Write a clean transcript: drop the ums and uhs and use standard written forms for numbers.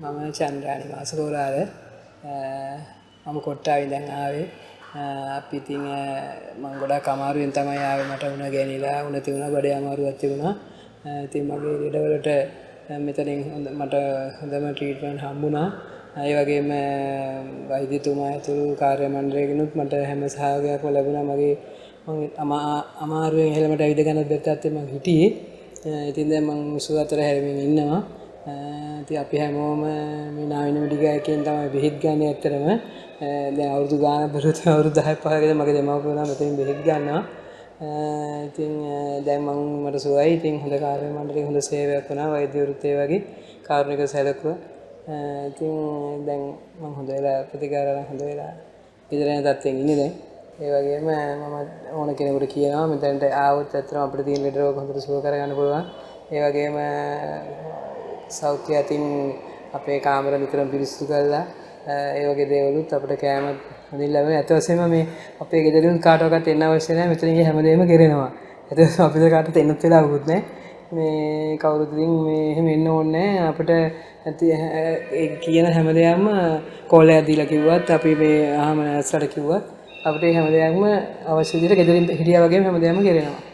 මම චන්ද්‍රානි මාසකෝරාර මම කොට්ටාවෙන් දැන් ආවේ අපි ඉතින් මම ගොඩක් අමාරුවෙන් තමයි ආවේ මට උණ ගැනිලා උණ තිබුණා බඩේ අමාරුවක් තිබුණා ඉතින් මගේ ලෙඩවලට මෙතනින් මට හොඳම ට්‍රීට්මන්ට් හම්බුණා ඒ වගේම වෛද්‍යතුමා ඇතුළු කාර්ය මණ්ඩලයකිනුත් මට හැම සහයෝගයක්ම ලැබුණා මගේ මම අමාරුවෙන් එහෙලමට ඇවිද ගන්නත් බැත්තත් මම හිටියේ ඉතින් දැන් මම උසුව අතර හැරෙමින් ඉන්නවා ඉතින් අපි හැමෝම මේ නාවින මෙඩිකල් එකෙන් තමයි බෙහෙත් ගන්න ඇත්තටම දැන් අවුරුදු ගානක් බැලුවොත් අවුරුදු 10ක් 15කට මගේ දෙමව්පියෝ මෙතනින් බෙහෙත් ගන්නවා ඉතින් දැන් මට සුවයි ඉතින් හොඳ කාර්ය මණ්ඩලයක හොඳ සේවයක් වුණා වෛද්‍යවරුත් ඒ වගේ කාරුණික සැලකුවා ඉතින් දැන් මම හොඳ වෙලා ප්‍රතිකාර අරන් හොඳ වෙලා ඉදිරිය යන තත්ත්වෙන් ඉන්නේ දැන් ඒ වගේම මම ඕන කෙනෙකුට කියනවා මෙතනට ආවොත් ඇත්තටම අපිට තියෙන ලෙඩ රෝග හොඳට සුව කරගන්න පුළුවන් ඒ වගේම සෞඛ්‍ය අතින් අපේ කාමර නිතරම පිරිසිදු කරලා ඒ වගේ දේවලුත් අපිට කෑම හොඳින් ලැබෙනවා. ඇත්ත වශයෙන්ම මේ අපේ ගෙදරින් කාටවත් එන්න අවශ්‍ය නැහැ. මෙතන හැමදේම කෙරෙනවා. ඇත්ත වශයෙන්ම අපිට කාටවත් එන්නත් වෙලාවකුත් නැහැ. මේ කවුරුත් ඉතින් මේ එහෙම එන්න ඕනේ නැහැ. අපිට ඒ කියන හැමදේම කෝල් එකක් දීලා කිව්වත් අපි මේ ආහම නැස්සට කිව්වත් අපිට හැමදේම අවශ්‍ය විදිහට ගෙදරින් හිටියා වගේම හැමදේම කෙරෙනවා.